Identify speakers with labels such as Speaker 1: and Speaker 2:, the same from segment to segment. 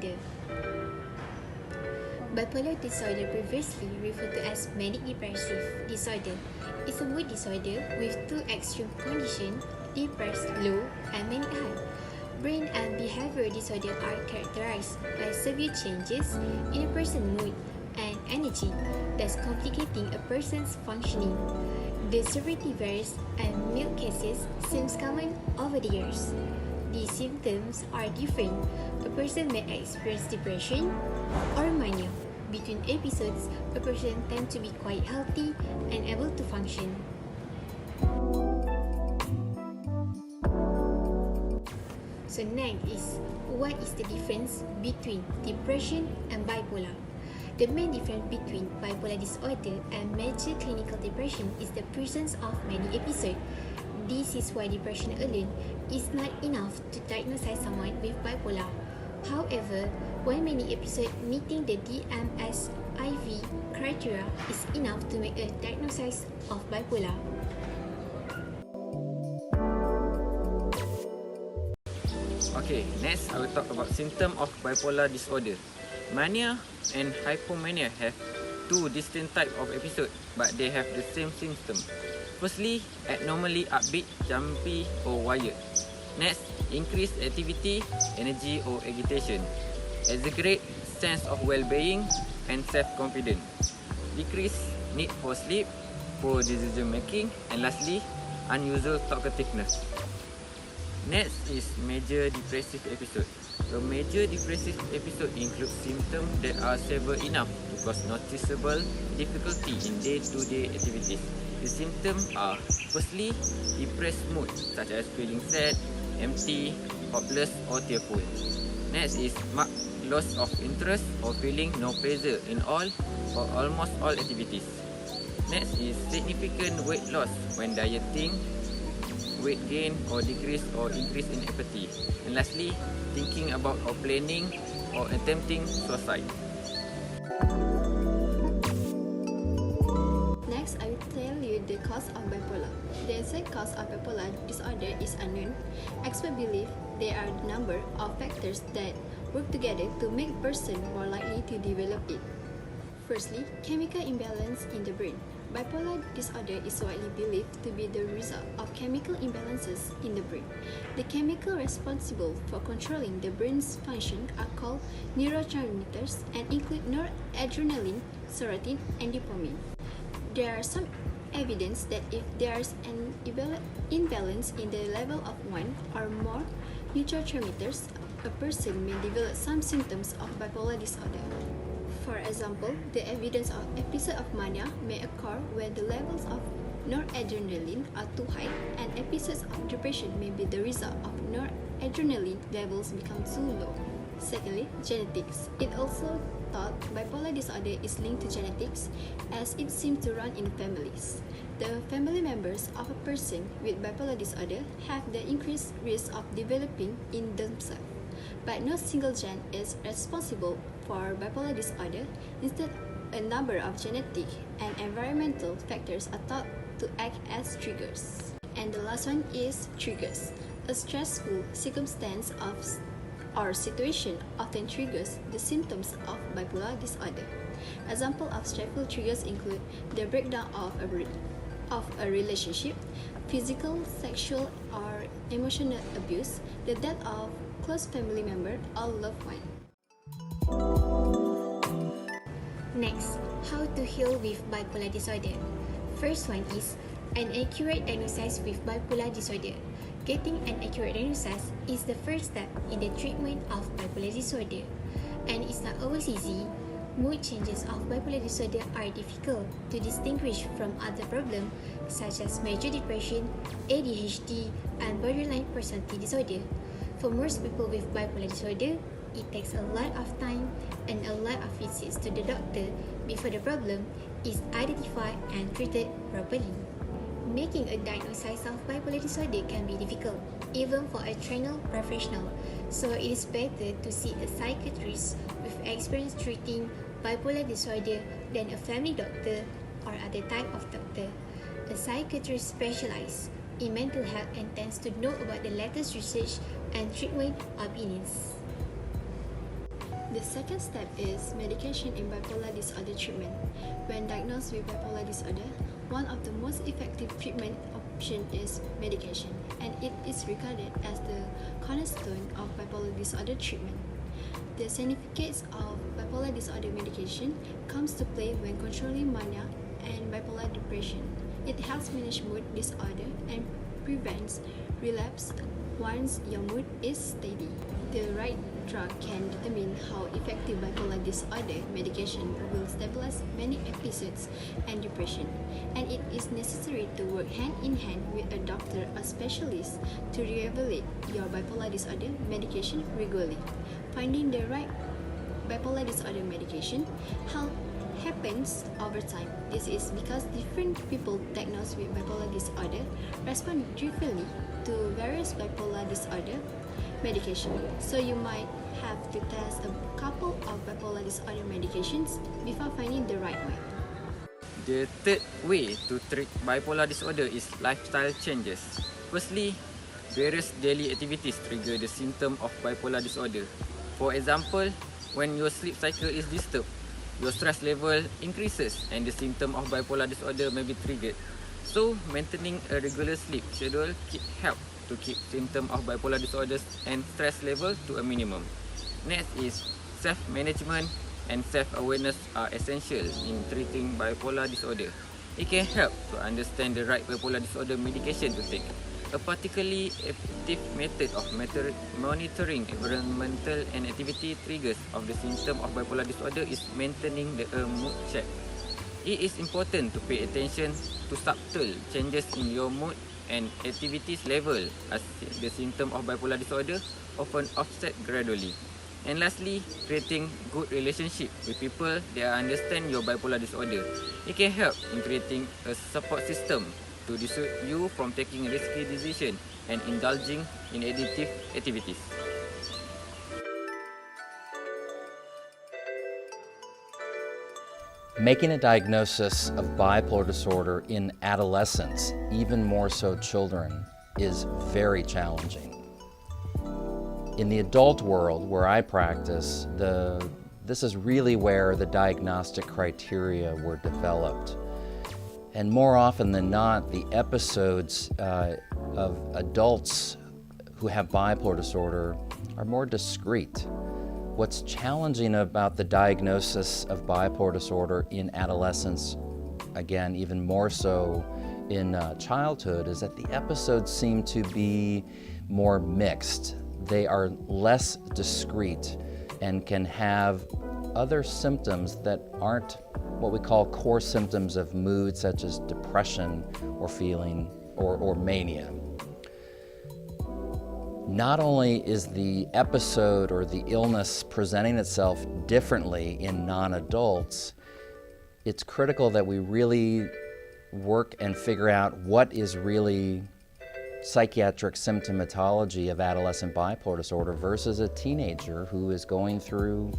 Speaker 1: disorder. Bipolar disorder, previously referred to as manic depressive disorder, is a mood disorder with two extreme conditions, depressed low and manic high. Brain and behavioral disorder are characterized by severe changes in a person's mood and energy, thus complicating a person's functioning. The severity varies and mild cases seems common over the years. These symptoms are different. A person may experience depression or mania. Between episodes, a person tends to be quite healthy and able to function. So next is, what is the difference between depression and bipolar? The main difference between bipolar disorder and major clinical depression is the presence of many episodes. This is why depression alone is not enough to diagnose someone with bipolar. However, one many episodes meeting the DSM-IV criteria is enough to make a diagnosis of bipolar.
Speaker 2: Okay, next I will talk about symptoms of bipolar disorder. Mania and hypomania have two distinct types of episodes, but they have the same symptom. Firstly, abnormally upbeat, jumpy or wired. Next, increased activity, energy or agitation. Exaggerate sense of well-being and self-confidence. Decreased need for sleep, poor decision making, and lastly, unusual talkativeness. Next is major depressive episode. A major depressive episode includes symptoms that are severe enough to cause noticeable difficulty in day-to-day activities. The symptoms are, firstly, depressed mood such as feeling sad, empty, hopeless or tearful. Next is marked loss of interest or feeling no pleasure in all or almost all activities. Next is significant weight loss when dieting, weight gain or decrease or increase in apathy. And lastly, thinking about or planning or attempting suicide.
Speaker 3: Next, I will tell you the cause of bipolar. The exact cause of bipolar disorder is unknown. Experts believe there are a number of factors that work together to make a person more likely to develop it. Firstly, chemical imbalance in the brain. Bipolar disorder is widely believed to be the result of chemical imbalances in the brain. The chemicals responsible for controlling the brain's function are called neurotransmitters and include noradrenaline, serotonin, and dopamine. There are some evidence that if there is an imbalance in the level of one or more neurotransmitters, a person may develop some symptoms of bipolar disorder. For example, the evidence of episode of mania may occur when the levels of noradrenaline are too high, and episodes of depression may be the result of noradrenaline levels become too low. Secondly, genetics. It also thought bipolar disorder is linked to genetics as it seems to run in families. The family members of a person with bipolar disorder have the increased risk of developing in themselves. But no single gene is responsible for bipolar disorder. Instead, a number of genetic and environmental factors are thought to act as triggers. And the last one is triggers. A stressful circumstance or situation often triggers the symptoms of bipolar disorder. Example of stressful triggers include the breakdown of a relationship, physical, sexual, or emotional abuse, the death of close family member or loved one.
Speaker 1: Next, how to heal with bipolar disorder. First one is an accurate diagnosis with bipolar disorder. Getting an accurate diagnosis is the first step in the treatment of bipolar disorder, and it's not always easy. Mood changes of bipolar disorder are difficult to distinguish from other problems such as major depression, ADHD, and borderline personality disorder. For most people with bipolar disorder, it takes a lot of time and a lot of visits to the doctor before the problem is identified and treated properly. Making a diagnosis of bipolar disorder can be difficult, even for a trained professional, so it is better to see a psychiatrist with experience treating bipolar disorder than a family doctor or other type of doctor. A psychiatrist specializes in mental health and tends to know about the latest research and treatment opinions.
Speaker 3: The second step is medication in bipolar disorder treatment. When diagnosed with bipolar disorder, one of the most effective treatment options is medication, and it is regarded as the cornerstone of bipolar disorder treatment. The significance of bipolar disorder medication comes to play when controlling mania and bipolar depression. It helps manage mood disorder and prevents relapse once your mood is steady. The right drug can determine how effective bipolar disorder medication will stabilize many episodes and depression, and it is necessary to work hand in hand with a doctor or specialist to reevaluate your bipolar disorder medication regularly. Finding the right bipolar disorder medication happens over time. This is because different people diagnosed with bipolar disorder respond differently to various bipolar disorder medication. So you might have to test a couple of bipolar disorder medications before finding the right one.
Speaker 2: The third way to treat bipolar disorder is lifestyle changes. Firstly, various daily activities trigger the symptom of bipolar disorder. For example, when your sleep cycle is disturbed, your stress level increases and the symptom of bipolar disorder may be triggered. So, maintaining a regular sleep schedule help to keep symptom of bipolar disorders and stress level to a minimum. Next is self-management and self-awareness are essential in treating bipolar disorder. It can help to understand the right bipolar disorder medication to take. A particularly effective method of monitoring environmental and activity triggers of the symptom of bipolar disorder is maintaining the mood check. It is important to pay attention to subtle changes in your mood and activities level as the symptom of bipolar disorder often offset gradually. And lastly, creating good relationship with people that understand your bipolar disorder. It can help in creating a support system to dissuade you from taking risky decisions and indulging in addictive activities.
Speaker 4: Making a diagnosis of bipolar disorder in adolescents, even more so children, is very challenging. In the adult world where I practice, this is really where the diagnostic criteria were developed. And more often than not, the episodes of adults who have bipolar disorder are more discrete. What's challenging about the diagnosis of bipolar disorder in adolescence, again, even more so in childhood, is that the episodes seem to be more mixed. They are less discrete and can have other symptoms that aren't what we call core symptoms of mood, such as depression or feeling or mania. Not only is the episode or the illness presenting itself differently in non-adults, it's critical that we really work and figure out what is really psychiatric symptomatology of adolescent bipolar disorder versus a teenager who is going through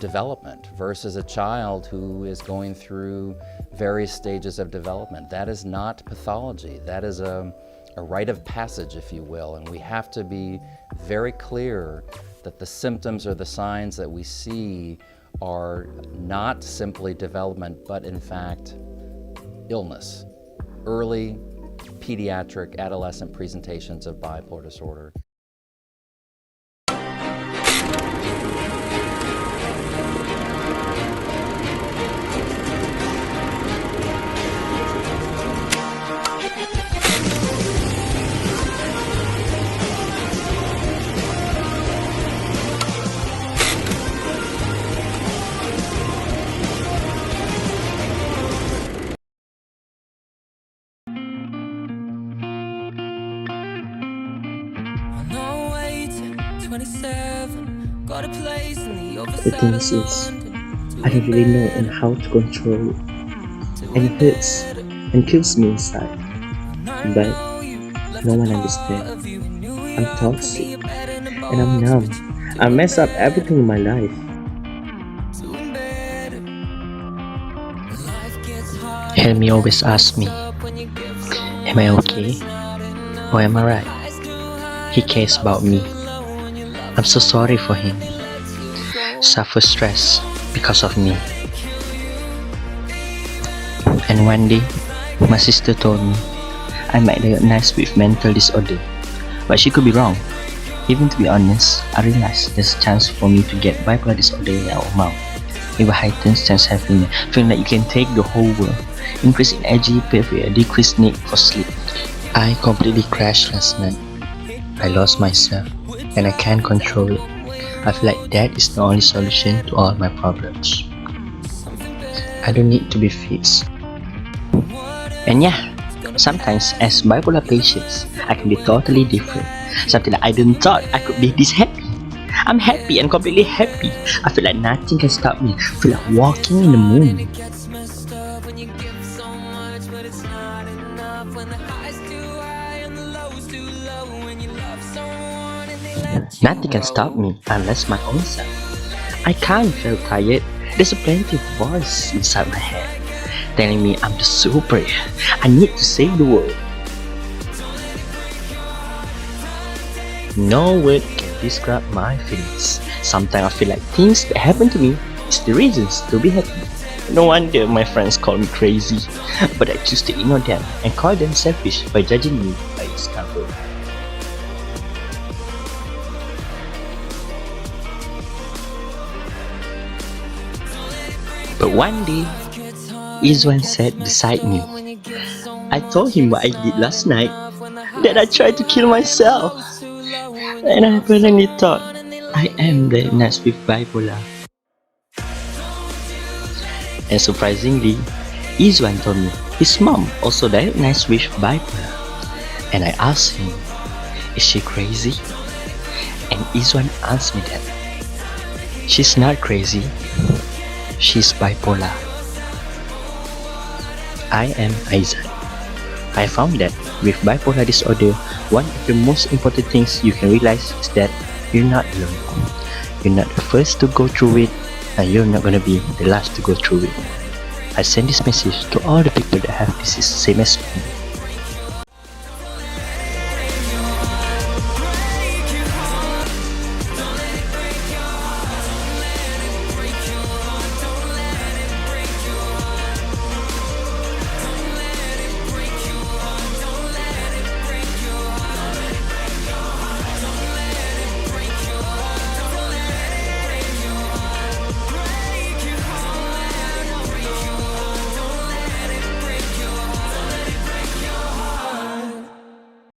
Speaker 4: development versus a child who is going through various stages of development. That is not pathology. That is a rite of passage, if you will, and we have to be very clear that the symptoms or the signs that we see are not simply development, but in fact illness, early pediatric adolescent presentations of bipolar disorder.
Speaker 5: The thing is, I don't really know on how to control it, and it hurts and kills me inside. But no one understands. I'm toxic, and I'm numb. I mess up everything in my life.
Speaker 6: Helmi always asks me, am I okay? Or am I right? He cares about me. I'm so sorry for him. suffer stress because of me. And one day, my sister told me I might diagnosed with mental disorder, but she could be wrong. Even to be honest, I realized there's a chance for me to get bipolar disorder in our mouth. With a heightened sense of happiness, feeling like you can take the whole world, increase in energy, with a decreased need for sleep. I completely crashed last night. I lost myself, and I can't control it. I feel like that is the only solution to all my problems. I don't need to be fixed. And yeah, sometimes as bipolar patients, I can be totally different. Something that I didn't thought I could be this happy. I'm happy and completely happy. I feel like nothing can stop me. I feel like walking in the moon. Nothing can stop me unless my own self. I can't feel tired. There's a plenty of voice inside my head telling me I'm the super. I need to save the world. No word can describe my feelings. Sometimes I feel like things that happen to me is the reasons to be happy. No wonder my friends call me crazy, but I choose to ignore them and call them selfish by judging me by its cover. But one day, Izwan sat beside me. I told him what I did last night, that I tried to kill myself. And I apparently thought I am diagnosed with bipolar. And surprisingly, Izwan told me his mom also diagnosed with bipolar. And I asked him, is she crazy? And Izwan answered me that she's not crazy, she's bipolar. I am Aizan. I found that with bipolar disorder, one of the most important things you can realize is that you're not alone. You're not the first to go through it, and you're not gonna be the last to go through it. I send this message to all the people that have this same as me.